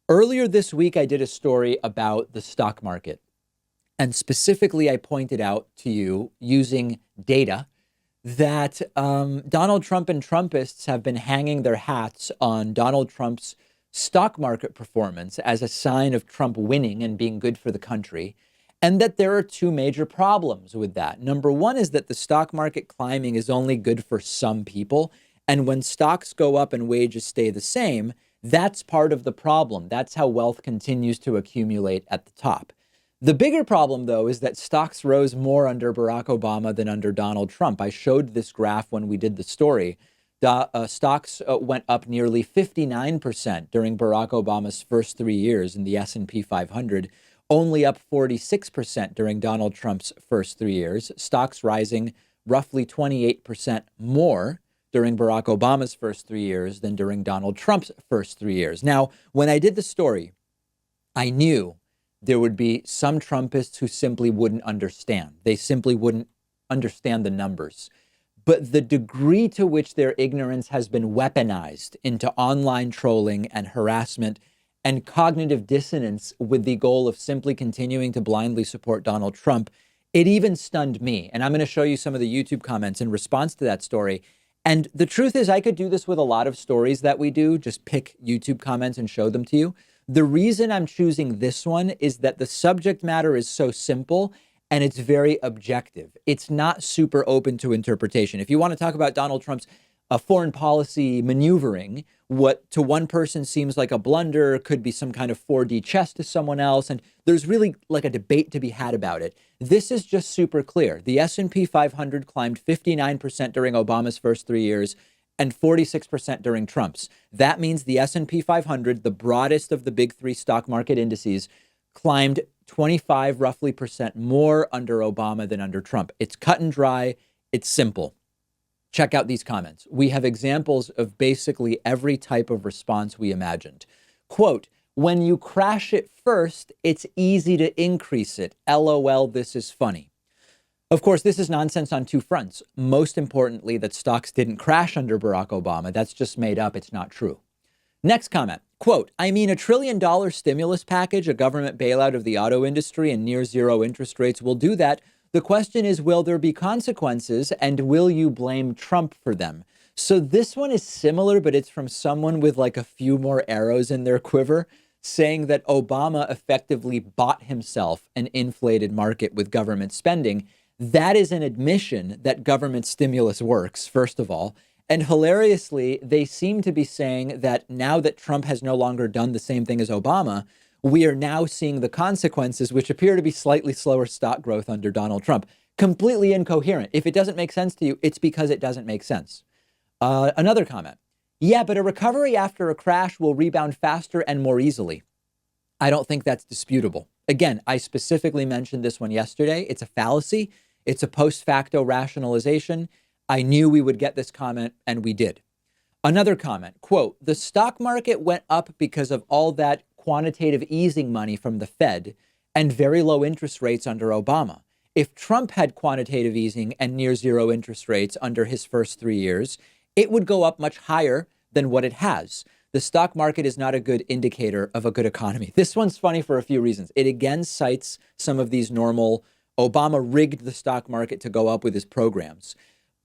Earlier this week, I did a story about the stock market. And specifically, I pointed out to you using data that Donald Trump and Trumpists have been hanging their hats on Donald Trump's stock market performance as a sign of Trump winning and being good for the country. And that there are two major problems with that. Number one is that the stock market climbing is only good for some people. And when stocks go up and wages stay the same, that's part of the problem. That's how wealth continues to accumulate at the top. The bigger problem, though, is that stocks rose more under Barack Obama than under Donald Trump. I showed this graph when we did the story. Stocks went up nearly 59% during Barack Obama's first 3 years in the S&P 500, only up 46% during Donald Trump's first 3 years, stocks rising roughly 28% more during Barack Obama's first 3 years than during Donald Trump's first 3 years. Now, when I did the story, I knew there would be some Trumpists who simply wouldn't understand. They simply wouldn't understand the numbers. But the degree to which their ignorance has been weaponized into online trolling and harassment and cognitive dissonance with the goal of simply continuing to blindly support Donald Trump, it even stunned me. And I'm going to show you some of the YouTube comments in response to that story. And the truth is, I could do this with a lot of stories that we do, just pick YouTube comments and show them to you. The reason I'm choosing this one is that the subject matter is so simple and it's very objective. It's not super open to interpretation. If you want to talk about Donald Trump's foreign policy maneuvering, what to one person seems like a blunder could be some kind of 4D chess to someone else. And there's really like a debate to be had about it. This is just super clear. The S&P 500 climbed 59% during Obama's first 3 years and 46% during Trump's. That means the S&P 500, the broadest of the big three stock market indices, climbed 25 roughly percent more under Obama than under Trump. It's cut and dry. It's simple. Check out these comments. We have examples of basically every type of response we imagined. Quote, when you crash it first, it's easy to increase it. LOL, this is funny. Of course, this is nonsense on two fronts. Most importantly, that stocks didn't crash under Barack Obama. That's just made up. It's not true. Next comment, quote, I mean, $1 trillion stimulus package, a government bailout of the auto industry and near zero interest rates will do that. The question is, will there be consequences and will you blame Trump for them? So this one is similar, but it's from someone with like a few more arrows in their quiver, saying that Obama effectively bought himself an inflated market with government spending. That is an admission that government stimulus works, first of all. And hilariously, they seem to be saying that now that Trump has no longer done the same thing as Obama, we are now seeing the consequences, which appear to be slightly slower stock growth under Donald Trump. Completely incoherent. If it doesn't make sense to you, it's because it doesn't make sense. Another comment. Yeah, but a recovery after a crash will rebound faster and more easily. I don't think that's disputable. Again, I specifically mentioned this one yesterday. It's a fallacy. It's a post facto rationalization. I knew we would get this comment, and we did. Another comment, quote, the stock market went up because of all that quantitative easing money from the Fed and very low interest rates under Obama. If Trump had quantitative easing and near zero interest rates under his first 3 years, it would go up much higher than what it has. The stock market is not a good indicator of a good economy. This one's funny for a few reasons. It again cites some of these normal Obama rigged the stock market to go up with his programs.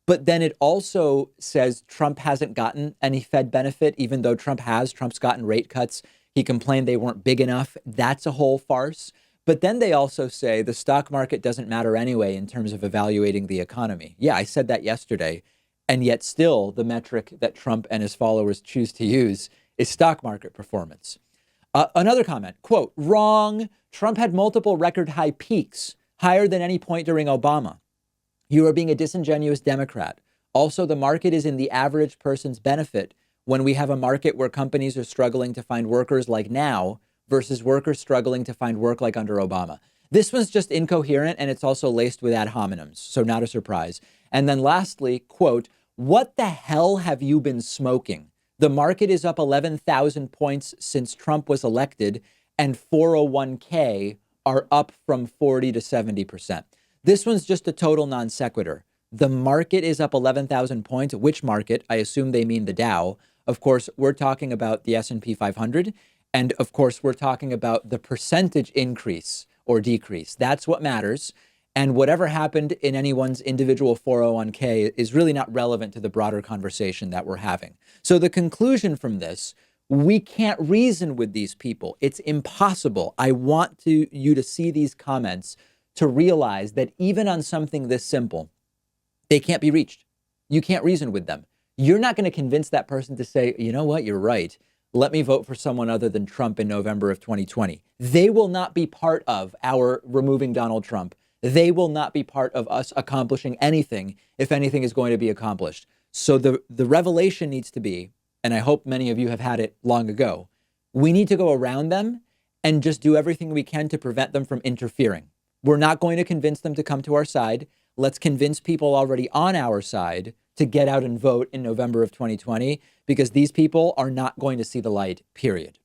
But then it also says Trump hasn't gotten any Fed benefit, even though Trump has. Trump's gotten rate cuts. He complained they weren't big enough. That's a whole farce. But then they also say the stock market doesn't matter anyway in terms of evaluating the economy. Yeah, I said that yesterday. And yet still the metric that Trump and his followers choose to use is stock market performance. Another comment, quote, wrong. Trump had multiple record high peaks, higher than any point during Obama. You are being a disingenuous Democrat. Also, the market is in the average person's benefit when we have a market where companies are struggling to find workers like now versus workers struggling to find work like under Obama. This one's just incoherent, and it's also laced with ad hominems, so not a surprise. And then lastly, quote, what the hell have you been smoking? The market is up 11,000 points since Trump was elected, and 401k are up from 40 to 70%. This one's just a total non sequitur. The market is up 11,000 points. Which market? I assume they mean the Dow. Of course, we're talking about the S&P 500. And of course, we're talking about the percentage increase or decrease. That's what matters. And whatever happened in anyone's individual 401k is really not relevant to the broader conversation that we're having. So the conclusion from this, we can't reason with these people. It's impossible. I want you to see these comments to realize that even on something this simple, they can't be reached. You can't reason with them. You're not going to convince that person to say, you know what, you're right. Let me vote for someone other than Trump in November of 2020. They will not be part of our removing Donald Trump. They will not be part of us accomplishing anything if anything is going to be accomplished. So the revelation needs to be, and I hope many of you have had it long ago, we need to go around them and just do everything we can to prevent them from interfering. We're not going to convince them to come to our side. Let's convince people already on our side to get out and vote in November of 2020, because these people are not going to see the light, period.